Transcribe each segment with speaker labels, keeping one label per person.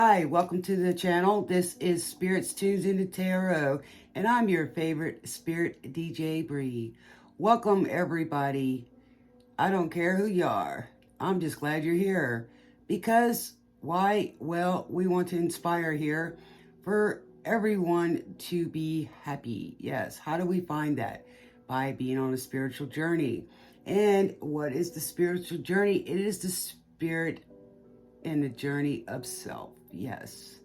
Speaker 1: Hi, welcome to the channel. This is Spirits Tunes into Tarot, and I'm your favorite spirit DJ Bree. Welcome everybody. I don't care who you are. I'm just glad you're here. Because why? Well, we want to inspire here for everyone to be happy. Yes, how do we find that? By being on a spiritual journey. And what is the spiritual journey? It is the spirit and the journey of self. Yes.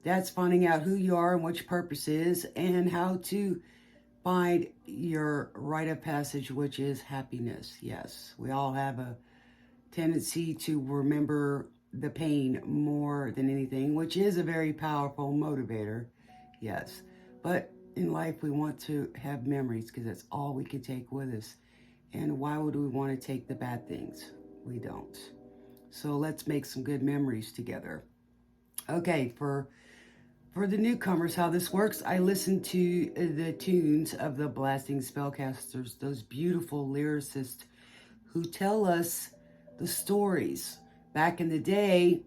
Speaker 1: That's finding out who you are and what your purpose is and how to find your rite of passage, which is happiness. Yes. We all have a tendency to remember the pain more than anything, which is a very powerful motivator. Yes. But in life, we want to have memories because that's all we can take with us. And why would we want to take the bad things? We don't. So let's make some good memories together. Okay, for the newcomers, how this works, I listen to the tunes of the blasting spellcasters, those beautiful lyricists who tell us the stories. Back in the day,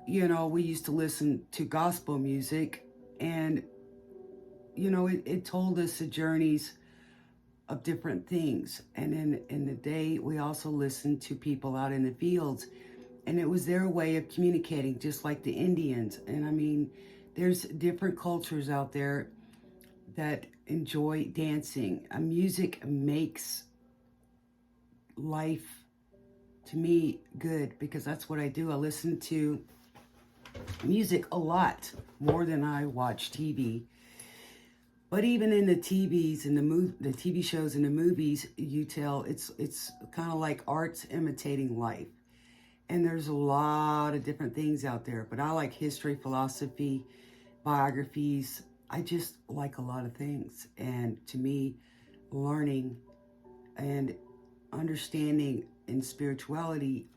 Speaker 1: we used to listen to gospel music, and, it told us the journeys of different things. And then in the day, we also listened to people out in the fields, and it was their way of communicating, just like the Indians. And I mean, there's different cultures out there that enjoy dancing. Music makes life, to me, good, because that's what I do. I listen to music a lot, more than I watch TV. But even in the TVs and the TV shows and the movies, you tell it's kind of like art's imitating life. And there's a lot of different things out there. But I like history, philosophy, biographies. I just like a lot of things. And to me, learning and understanding in spirituality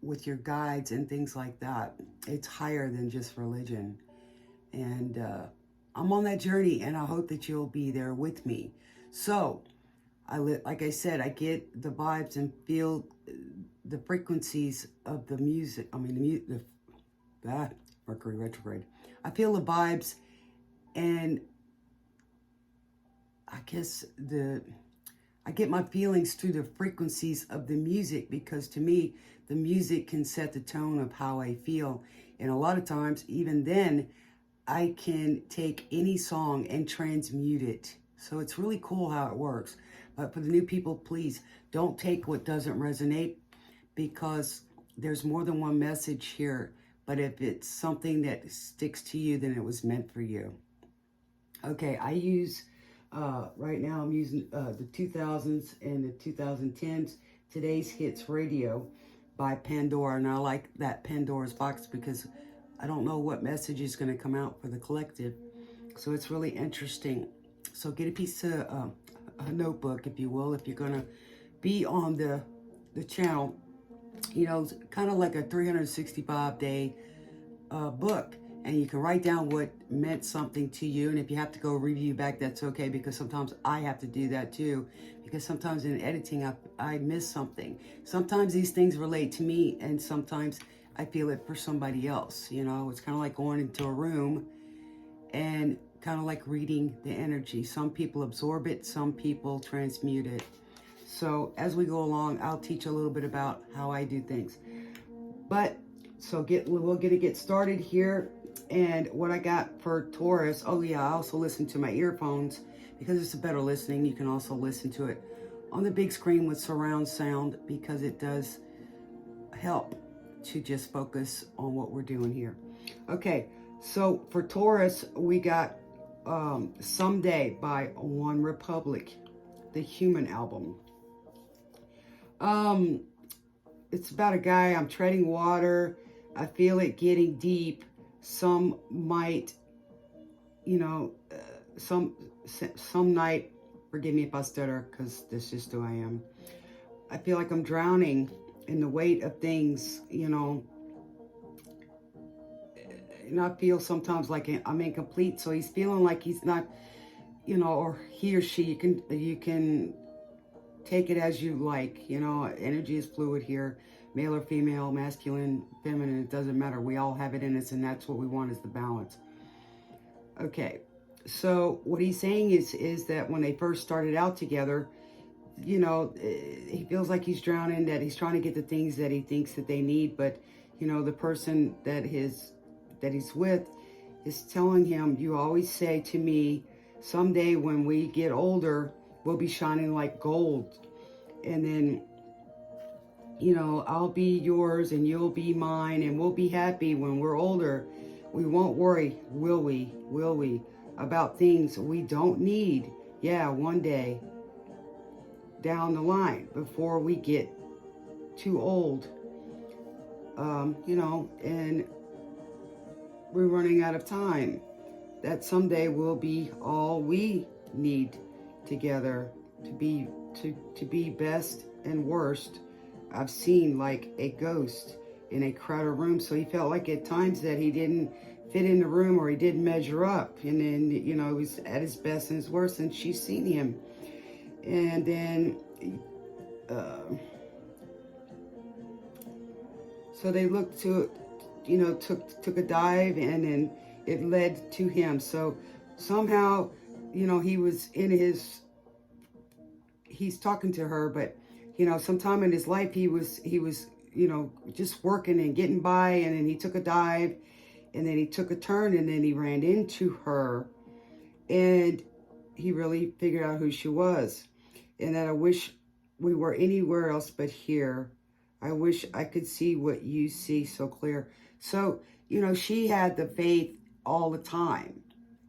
Speaker 1: with your guides and things like that, it's higher than just religion. And I'm on that journey, and I hope that you'll be there with me. So, like I said, I get the vibes and feel the frequencies of the music. I mean, Mercury retrograde. I feel the vibes, and I guess I get my feelings through the frequencies of the music, because to me, the music can set the tone of how I feel. And a lot of times, even then, I can take any song and transmute it. So it's really cool how it works. But for the new people, please don't take what doesn't resonate, because there's more than one message here. But if it's something that sticks to you, then it was meant for you. Okay, I use, right now I'm using the 2000s and the 2010s, Today's Hits Radio by Pandora. And I like that Pandora's box because I don't know what message is going to come out for the collective. So it's really interesting. So get a piece of a notebook, if you will, if you're going to be on the channel. It's kind of like a 365-day book. And you can write down what meant something to you. And if you have to go review back, that's okay, because sometimes I have to do that too. Because sometimes in editing, I miss something. Sometimes these things relate to me, and sometimes I feel it for somebody else. It's kind of like going into a room and kind of like reading the energy. Some people absorb it, some people transmute it. So as we go along, I'll teach a little bit about how I do things. But so we'll get started here. And what I got for Taurus, oh yeah, I also listen to my earphones because it's a better listening. You can also listen to it on the big screen with surround sound, because it does help to just focus on what we're doing here. Okay, so for Taurus, we got Someday by One Republic, the Human album. It's about a guy, I'm treading water, I feel it getting deep. Some might, some night, forgive me if I stutter, because this is just who I am. I feel like I'm drowning in the weight of things, and I feel sometimes like I'm incomplete. So he's feeling like he's not, or he or she, you can take it as you like. Energy is fluid here. male or female, masculine, feminine, it doesn't matter. We all have it in us, and that's what we want, is the balance. Okay, so what he's saying is that when they first started out together, you know, he feels like he's drowning, that he's trying to get the things that he thinks that they need, but, you know, the person that he's with is telling him, you always say to me, someday when we get older, we'll be shining like gold. And then, you know, I'll be yours and you'll be mine, and we'll be happy when we're older. We won't worry, will we? Will we? About things we don't need. Yeah, one day down the line, before we get too old. You know, and we're running out of time. That someday will be all we need together to be best and worst. I've seen like a ghost in a crowded room. So he felt like at times that he didn't fit in the room, or he didn't measure up. And then, you know, he was at his best and his worst, and she's seen him. And then, so they looked to, you know, took a dive, and then it led to him. So somehow, you know, he was in his, he's talking to her, but, you know, sometime in his life, he was, you know, just working and getting by, and then he took a dive, and then he took a turn, and then he ran into her, and he really figured out who she was. And that I wish we were anywhere else but here. I wish I could see what you see so clear. So, you know, she had the faith all the time,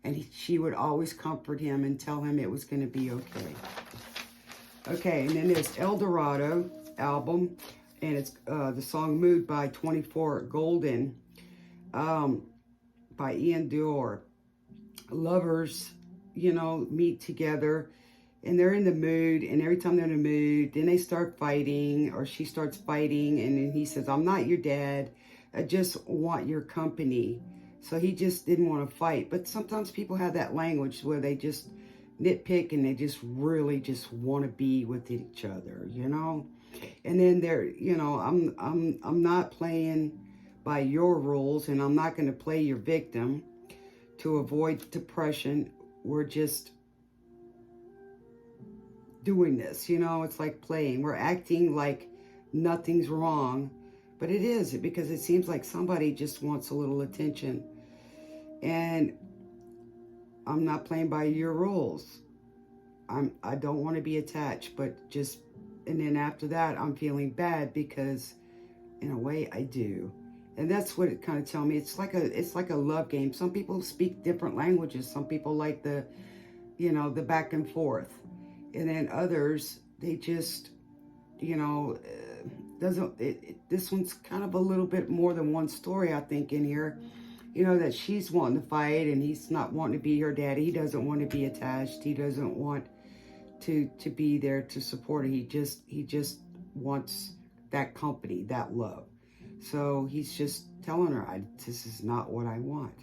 Speaker 1: and she would always comfort him and tell him it was going to be okay. Okay, and then there's El Dorado album, and it's the song Mood by 24 Golden, by Ian Dior. Lovers, you know, meet together, and they're in the mood, and every time they're in the mood, then they start fighting, or she starts fighting, and then he says, I'm not your dad, I just want your company. So he just didn't want to fight. But sometimes people have that language where they just nitpick, and they just really just want to be with each other, you know. And then they're, you know, I'm not playing by your rules, and I'm not going to play your victim to avoid depression. We're just doing this, you know. It's like playing. We're acting like nothing's wrong, but it is, because it seems like somebody just wants a little attention. And I'm not playing by your rules. I don't want to be attached, but just, and then after that, I'm feeling bad because in a way I do. And that's what it kind of tells me. It's like a love game. Some people speak different languages. Some people like the, you know, the back and forth. And then others, they just, you know, this one's kind of a little bit more than one story, I think, in here. You know, that she's wanting to fight, and he's not wanting to be her daddy. He doesn't want to be attached. He doesn't want to be there to support her. He just wants that company, that love. So he's just telling her, this is not what I want.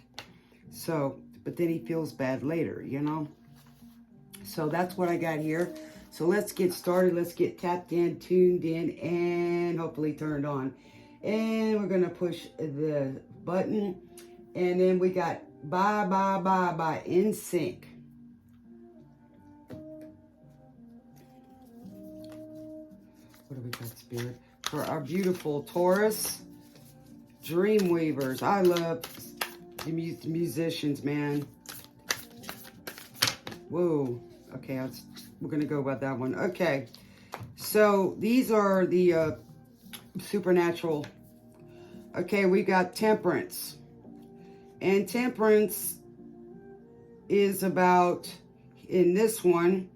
Speaker 1: So, but then he feels bad later, you know. So that's what I got here. So let's get started. Let's get tapped in, tuned in, and hopefully turned on. And we're going to push the button. And then we got Bye, Bye, Bye, Bye, In Sync. What do we got, Spirit? For our beautiful Taurus Dreamweavers. I love the musicians, man. Whoa. Okay, we're going to go about that one. Okay. So these are the supernatural. Okay, we got Temperance. And Temperance is about, in this one,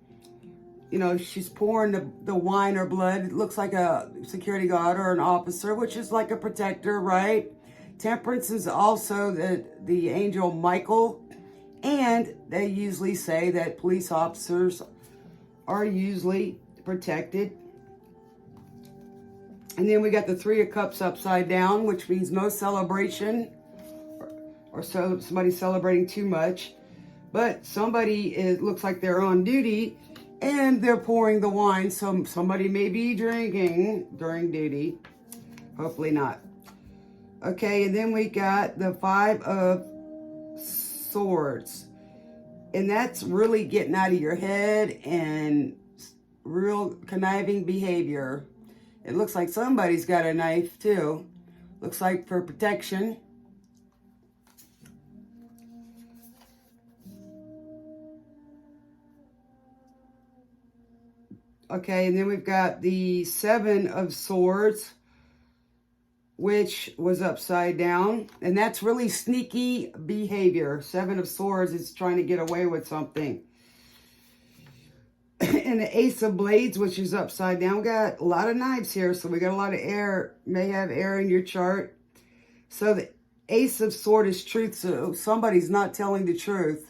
Speaker 1: you know, she's pouring the wine or blood. It looks like a security guard or an officer, which is like a protector, right? Temperance is also the angel Michael. And they usually say that police officers are usually protected. And then we got the Three of Cups upside down, which means no celebration, or so somebody celebrating too much. But somebody looks like they're on duty, and they're pouring the wine. So somebody may be drinking during duty. Hopefully not. Okay, and then we got the Five of Swords. And that's really getting out of your head and real conniving behavior. It looks like somebody's got a knife too. Looks like for protection. Okay, and then we've got the Seven of Swords, which was upside down. And that's really sneaky behavior. Seven of Swords is trying to get away with something. And the Ace of Blades, which is upside down. We got a lot of knives here, so we got a lot of air. May have air in your chart. So the Ace of Swords is truth, so somebody's not telling the truth.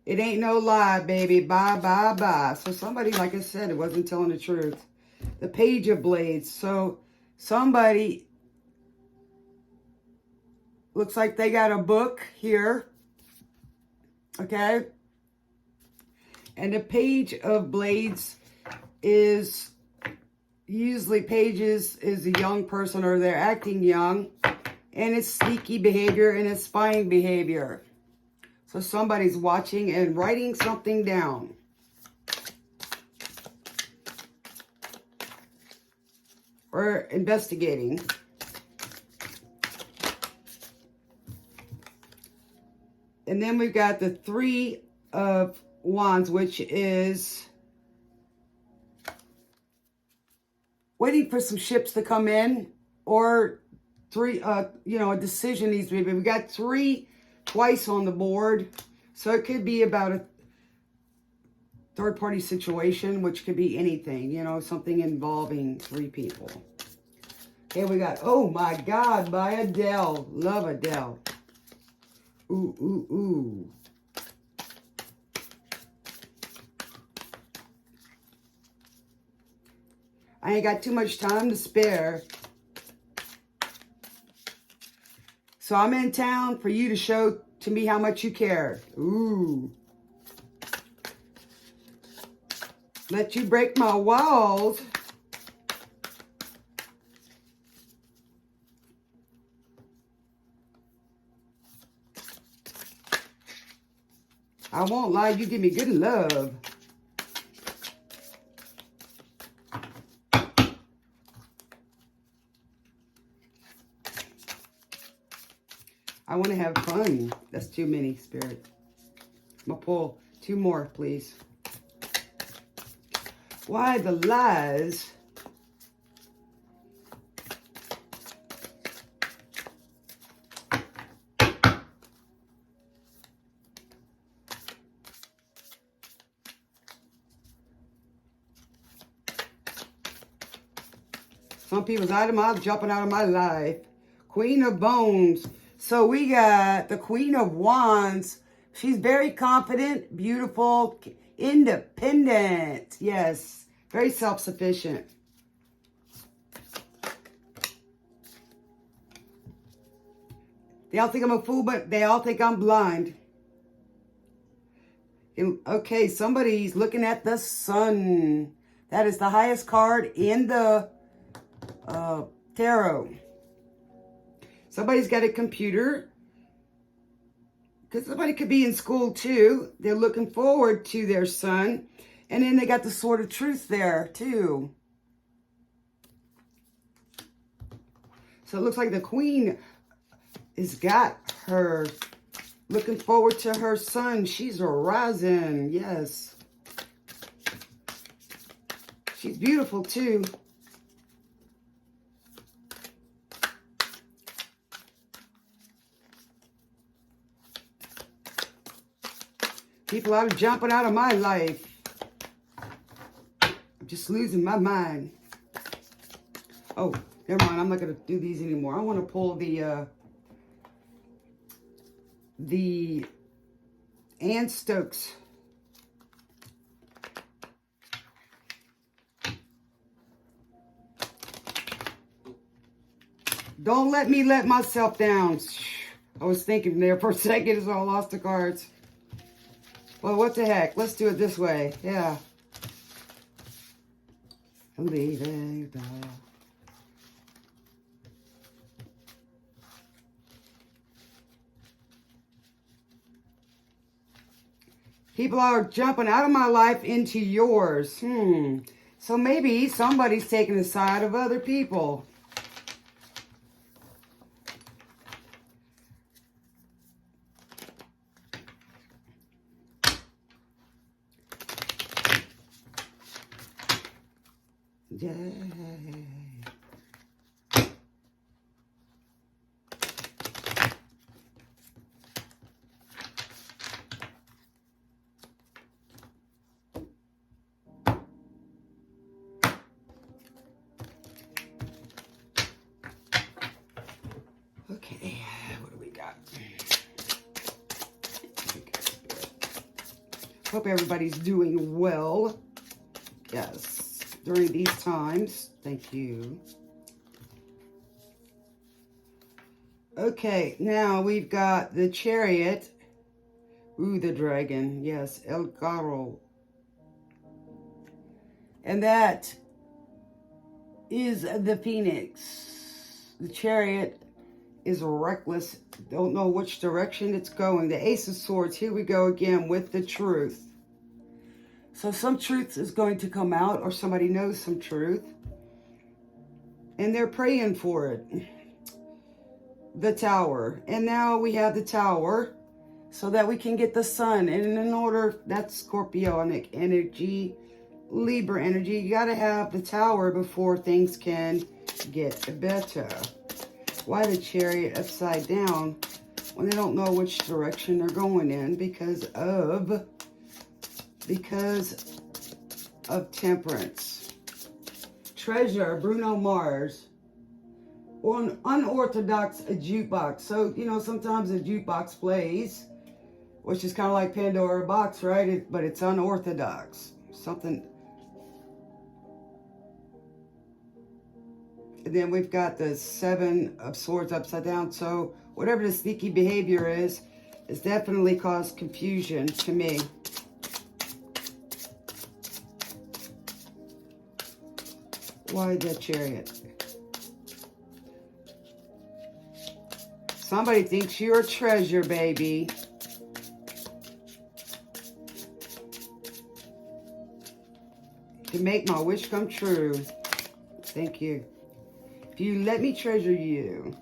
Speaker 1: It ain't no lie, baby. Bye, bye, bye. So somebody, like I said, it wasn't telling the truth. The Page of Blades. So somebody looks like they got a book here. Okay. And the Page of Blades is usually pages is a young person or they're acting young. And it's sneaky behavior and it's spying behavior. So somebody's watching and writing something down. Or investigating. And then we've got the Three of Wands, which is waiting for some ships to come in. Or a decision needs to be made. We got three twice on the board. So it could be about a third-party situation, which could be anything, something involving three people. Okay, we got, oh my God, by Adele. Love Adele. Ooh, ooh, ooh. I ain't got too much time to spare. So I'm in town for you to show to me how much you care. Ooh. Let you break my walls. I won't lie, you give me good love. I want to have fun. That's too many, Spirit. I'm going to pull two more, please. Why the lies? Some people's jumping out of my life. Queen of Bones. So we got the Queen of Wands. She's very confident, beautiful, independent. Yes, very self-sufficient. They all think I'm a fool, but they all think I'm blind. Okay, somebody's looking at the sun. That is the highest card in the tarot. Somebody's got a computer. Because somebody could be in school too. They're looking forward to their son. And then they got the Sword of Truth there too. So it looks like the Queen has got her looking forward to her son. She's rising. Yes. She's beautiful too. People are jumping out of my life. I'm just losing my mind. Oh, never mind. I'm not going to do these anymore. I want to pull the Anne Stokes. Don't let me let myself down. I was thinking there for a second as I lost the cards. Well, what the heck? Let's do it this way. Yeah. People are jumping out of my life into yours. So maybe somebody's taking the side of other people. Yeah. Okay, what do we got? Hope everybody's doing well. Yes, during these times. Thank you. Okay, now we've got the Chariot. Ooh, the Dragon. Yes, El Carro. And that is the Phoenix. The Chariot is reckless. Don't know which direction it's going. The Ace of Swords. Here we go again with the truth. So some truth is going to come out, or somebody knows some truth. And they're praying for it. The Tower. And now we have the Tower so that we can get the Sun. And in order, that's Scorpionic energy, Libra energy. You got to have the Tower before things can get better. Why the Chariot upside down when they don't know which direction they're going in because of Temperance. Treasure, Bruno Mars. Or an unorthodox jukebox. So, you know, sometimes a jukebox plays, which is kind of like Pandora box, right? But it's unorthodox. Something. And then we've got the Seven of Swords upside down. So whatever the sneaky behavior is, it's definitely caused confusion to me. Why the Chariot? Somebody thinks you're a treasure, baby. To make my wish come true. Thank you. If you let me treasure you.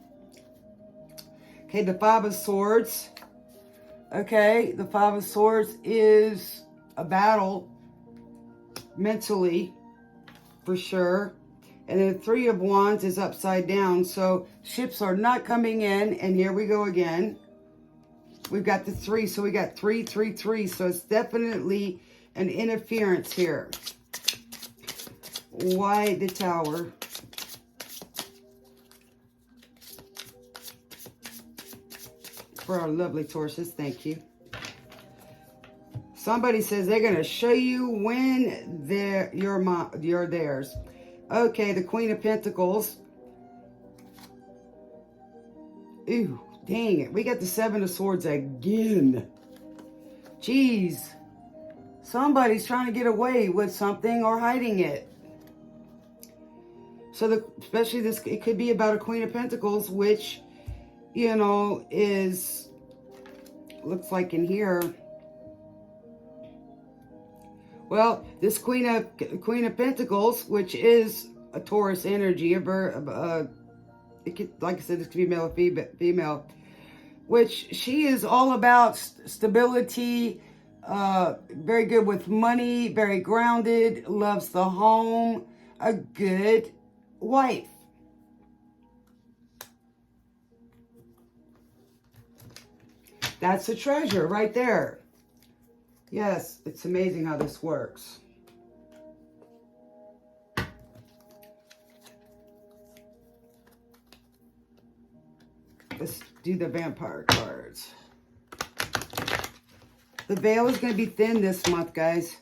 Speaker 1: Okay, the Five of Swords. Okay, the Five of Swords is a battle mentally, for sure. And then the Three of Wands is upside down. So ships are not coming in. And here we go again. We've got the 3. So we got 3, 3, 3. So it's definitely an interference here. Why the Tower? For our lovely Tauruses. Thank you. Somebody says they're going to show you when you're theirs. Okay, the Queen of Pentacles. Ooh, dang it. We got the Seven of Swords again. Jeez. Somebody's trying to get away with something or hiding it. So, especially this, it could be about a Queen of Pentacles, which, you know, looks like in here. Well, this Queen of Pentacles, which is a Taurus energy, it could, like I said, this could be male or female, which she is all about stability, very good with money, very grounded, loves the home, a good wife. That's a treasure right there. Yes, it's amazing how this works. Let's do the vampire cards. The veil is going to be thin this month, guys.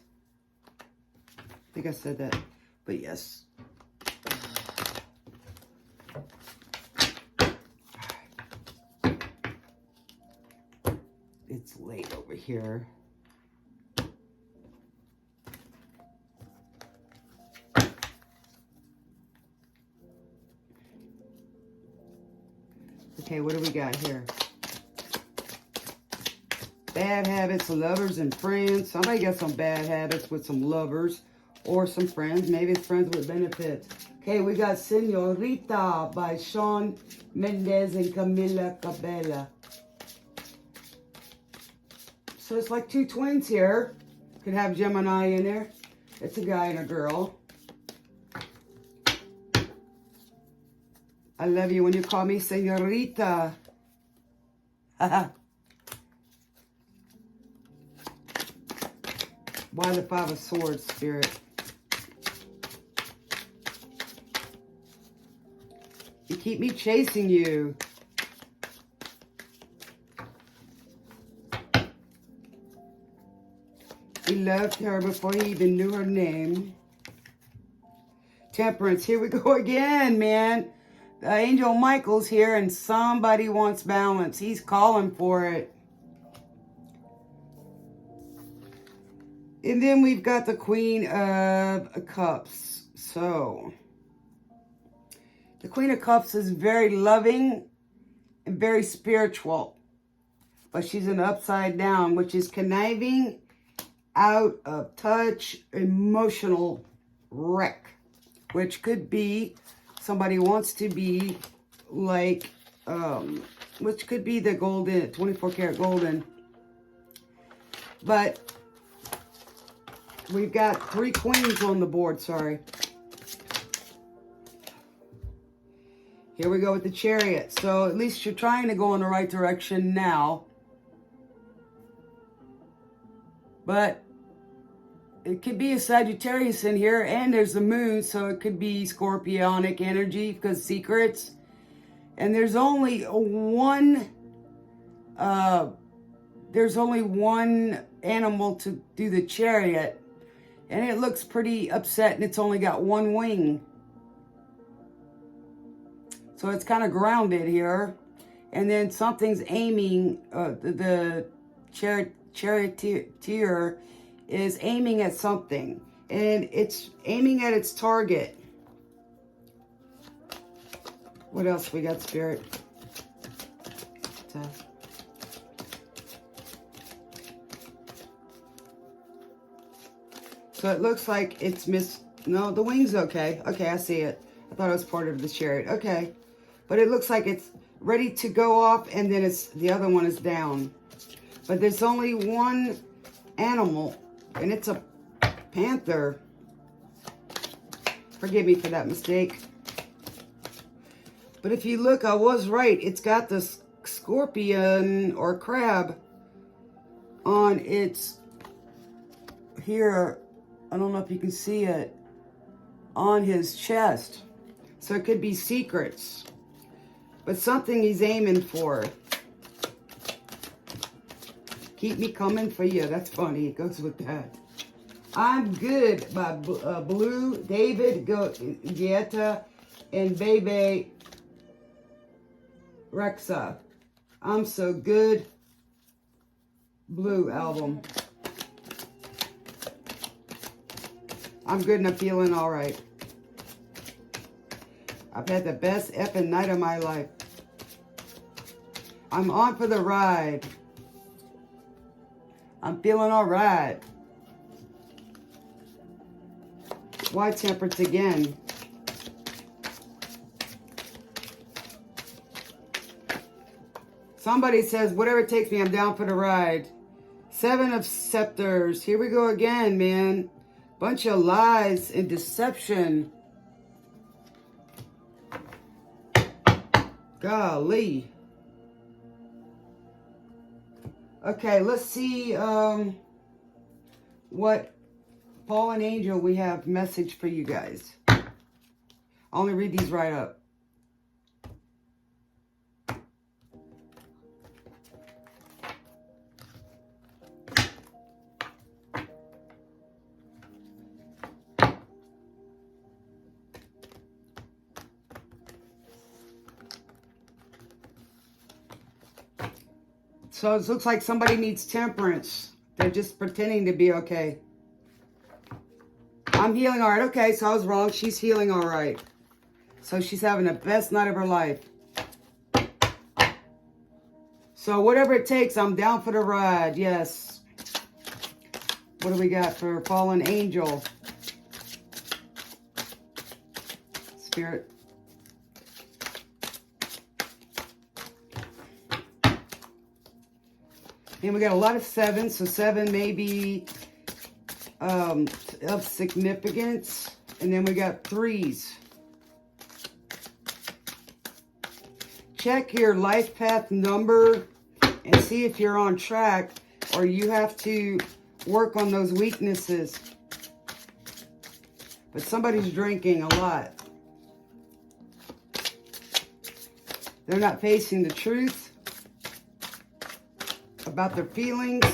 Speaker 1: I think I said that, but yes. It's late over here. Okay, what do we got here? Bad habits, lovers, and friends. Somebody got some bad habits with some lovers or some friends. Maybe it's friends with benefits. Okay, we got Senorita by Shawn Mendes and Camila Cabello. So it's like two twins here. Could have Gemini in there. It's a guy and a girl. I love you when you call me Senorita. Why the Five of Swords, Spirit? You keep me chasing you. He loved her before he even knew her name. Temperance, here we go again, man. Angel Michael's here and somebody wants balance. He's calling for it. And then we've got the Queen of Cups. So, the Queen of Cups is very loving and very spiritual. But she's an upside down, which is conniving, out of touch, emotional wreck. Which could be somebody wants to be like, which could be the golden, 24 karat golden. But we've got 3 queens on the board, sorry. Here we go with the Chariot. So at least you're trying to go in the right direction now. But it could be a Sagittarius in here, and there's the moon, so it could be scorpionic energy because secrets. And there's only one animal to do the Chariot, and it looks pretty upset, and it's only got 1 wing. So it's kind of grounded here. And then something's aiming, the charioteer is aiming at something. And it's aiming at its target. What else we got, Spirit? So it looks like it's no, the wing's okay. Okay, I see it. I thought it was part of the Chariot. Okay. But it looks like it's ready to go off, and then the other one is down. But there's only one animal, and it's a panther. Forgive me for that mistake. But if you look, I was right. It's got the scorpion or crab on its, here, I don't know if you can see it, on his chest. So it could be secrets. But something he's aiming for. Keep me coming for you. That's funny. It goes with that. I'm Good by Blue, David Guetta, and Bebe Rexha. I'm So Good. Blue album. I'm good and I'm feeling all right. I've had the best effing night of my life. I'm on for the ride. I'm feeling all right. Why Temperance again? Somebody says, whatever it takes me, I'm down for the ride. 7 of Scepters. Here we go again, man. Bunch of lies and deception. Golly. Okay, let's see what Fallen Angel we have message for you guys. I'll only read these right up. So it looks like somebody needs temperance. They're just pretending to be okay. I'm healing all right. Okay, so I was wrong. She's healing all right. So she's having the best night of her life. So whatever it takes, I'm down for the ride. Yes. What do we got for fallen angel? Spirit. And we got a lot of sevens. So 7 may be of significance. And then we got 3s. Check your life path number and see if you're on track, or you have to work on those weaknesses. But somebody's drinking a lot. They're not facing the truth about their feelings,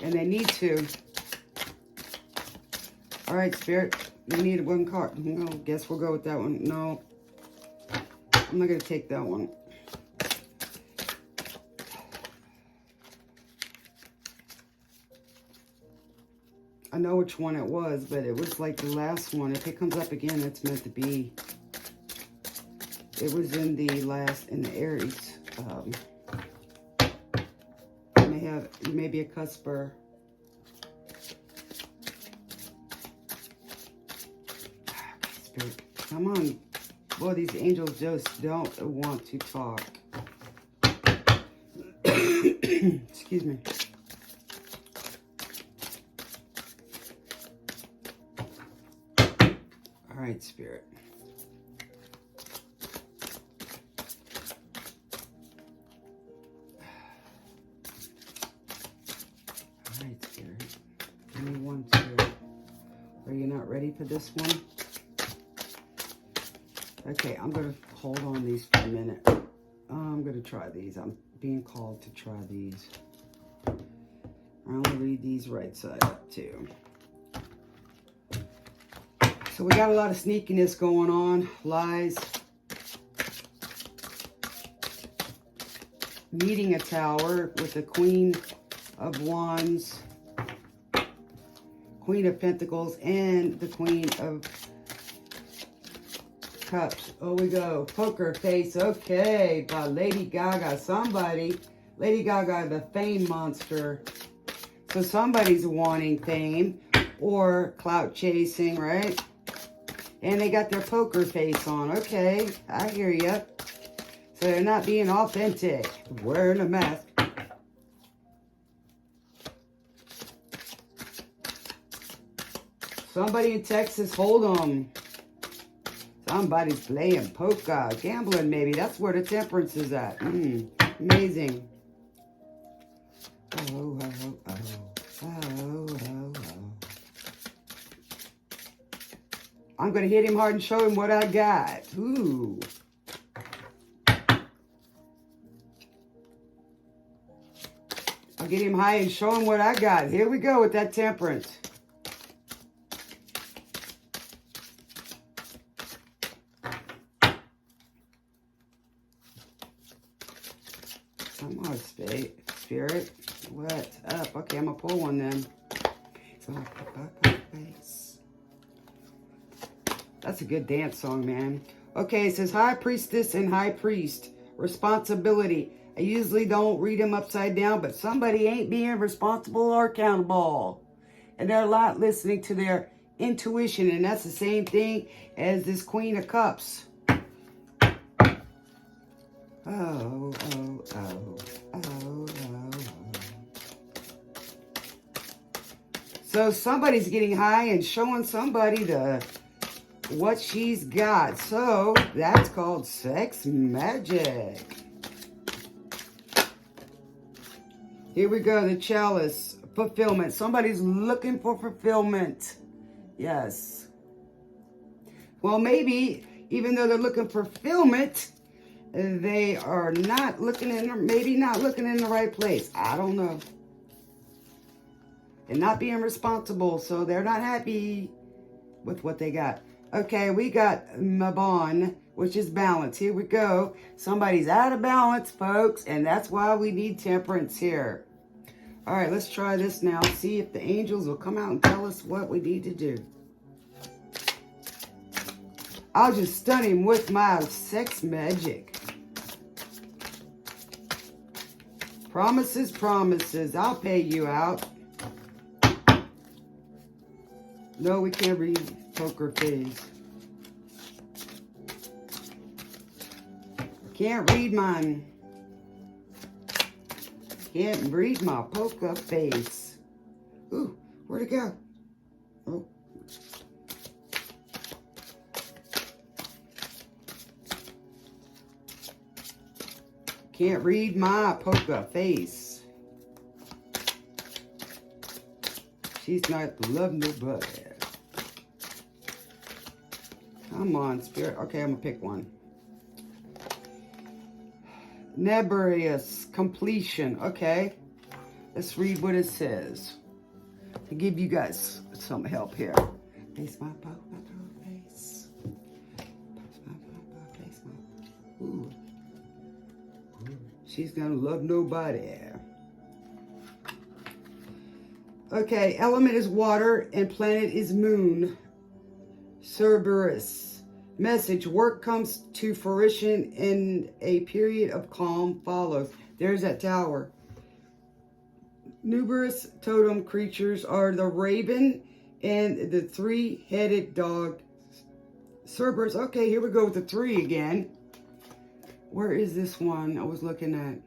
Speaker 1: and they need to. All right, Spirit, you need 1 card. No, guess we'll go with that one. No, I'm not going to take that one. I know which one it was, but it was like the last one. If it comes up again, it's meant to be. It was in the Aries. You may be a cusper. Spirit, come on. Boy, these angels just don't want to talk. Excuse me. All right, Spirit. All right, Spirit. Give me 1, 2. Are you not ready for this one? Okay, I'm going to hold on these for a minute. I'm going to try these. I'm being called to try these. I'm going to read these right side up too. So we got a lot of sneakiness going on. Lies. Meeting a tower with the Queen of Wands, Queen of Pentacles, and the Queen of Cups. Oh, we go. Poker Face. Okay, by Lady Gaga. Lady Gaga, the fame monster. So somebody's wanting fame or clout chasing, right? And they got their poker face on. Okay, I hear you. So they're not being authentic. Wearing a mask. Somebody in Texas, hold them. Somebody's playing poker. Gambling, maybe. That's where the temperance is at. Amazing. Oh, oh, oh. Oh, oh, oh. I'm going to hit him hard and show him what I got. Ooh. I'll get him high and show him what I got. Here we go with that temperance. Come on, Spirit. What's up? Okay, I'm going to pull one then. That's a good dance song, man. Okay, it says High Priestess and High Priest. Responsibility. I usually don't read them upside down, but somebody ain't being responsible or accountable. And they're not listening to their intuition, and that's the same thing as this Queen of Cups. Oh, oh, oh, oh, oh, oh. So somebody's getting high and showing somebody what she's got. So that's called sex magic. Here we go, the chalice. Fulfillment. Somebody's looking for fulfillment. Yes. Well, maybe, even though they're looking for fulfillment, they are not looking maybe not looking in the right place. I don't know. And not being responsible, so they're not happy with what they got. Okay, we got Mabon, which is balance. Here we go. Somebody's out of balance, folks, and that's why we need temperance here. All right, let's try this now. See if the angels will come out and tell us what we need to do. I'll just stun him with my sex magic. Promises, promises. I'll pay you out. No, we can't read poker face. Can't read mine. Can't read my poker face. Ooh, where'd it go? Oh. Can't read my poker face. She's not loving nobody. Come on, Spirit. Okay, I'm gonna pick one. Nebulous completion. Okay, let's read what it says to give you guys some help here. Face my poker face. Face my. Ooh. She's gonna love nobody. Okay, element is water and planet is moon. Cerberus. Message, work comes to fruition and a period of calm follows. There's that tower. Numerous totem creatures are the raven and the three-headed dog. Cerberus. Okay, here we go with the 3 again. Where is this one I was looking at?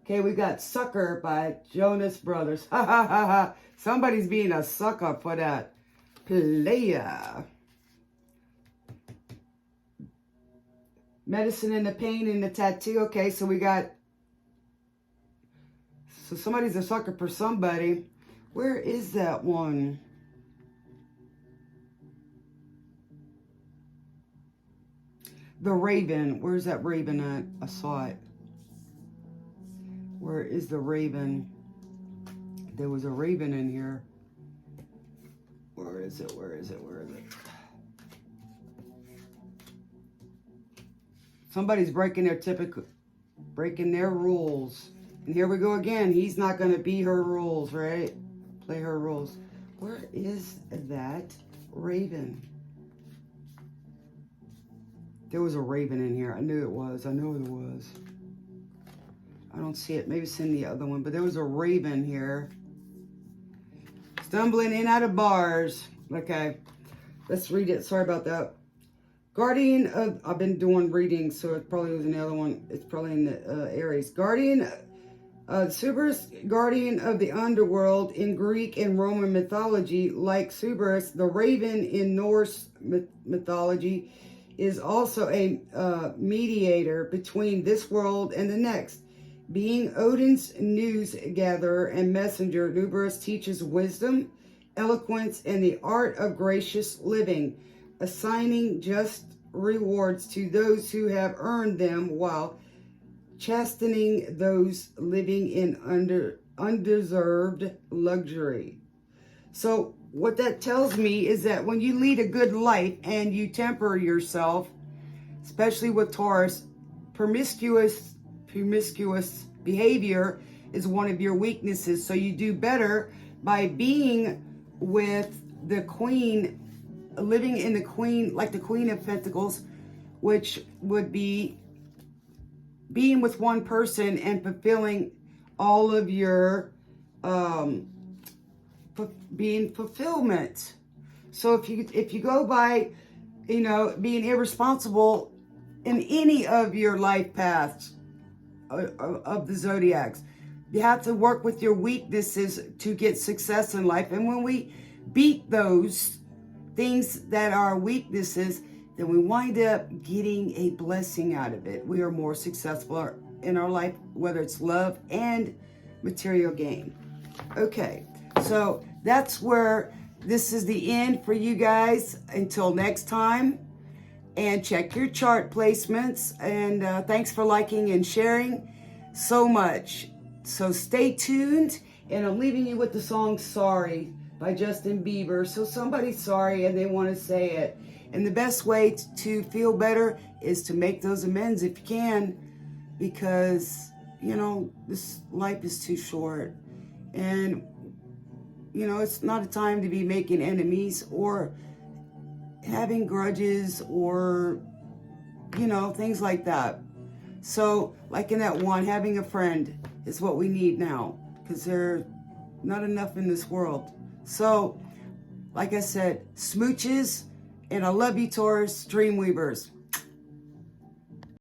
Speaker 1: Okay, we got Sucker by Jonas Brothers. Ha ha ha ha. Somebody's being a sucker for that. Playa. Medicine and the pain and the tattoo. Okay, so we got... So somebody's a sucker for somebody. Where is that one? The Raven. Where's that Raven at? I saw it. Where is the Raven? There was a Raven in here. Where is it? Where is it? Where is it? Somebody's breaking their rules. And here we go again. He's not going to be her rules, right? Play her rules. Where is that Raven? There was a Raven in here. I knew it was. I know it was. I don't see it. Maybe it's in the other one. But there was a Raven here. Stumbling in out of bars. Okay. Let's read it. Sorry about that. Guardian of... I've been doing readings, so it probably was in the other one. It's probably in the Aries. Guardian... Cerberus, guardian of the underworld in Greek and Roman mythology, like Cerberus, the raven in Norse mythology, is also a mediator between this world and the next. Being Odin's news gatherer and messenger, Cerberus teaches wisdom, eloquence, and the art of gracious living, assigning just rewards to those who have earned them while chastening those living in undeserved luxury. So what that tells me is that when you lead a good life and you temper yourself, especially with Taurus, promiscuous behavior is one of your weaknesses. So you do better by being with the queen, living in the queen, like the Queen of Pentacles, which would be being with one person and fulfilling all of your being fulfillment. So if you go by, you know, being irresponsible in any of your life paths of the zodiacs, you have to work with your weaknesses to get success in life. And when we beat those things that are weaknesses, then we wind up getting a blessing out of it. We are more successful in our life, whether it's love and material gain. Okay, so that's where this is the end for you guys. Until next time, and check your chart placements. And thanks for liking and sharing so much. So stay tuned, and I'm leaving you with the song Sorry by Justin Bieber. So somebody's sorry and they want to say it. And the best way to feel better is to make those amends if you can, because, you know, this life is too short. And, you know, it's not a time to be making enemies or having grudges or, you know, things like that. So, like in that one, having a friend is what we need now, because there's not enough in this world. So, like I said, smooches, and I love you, Taurus Dreamweavers.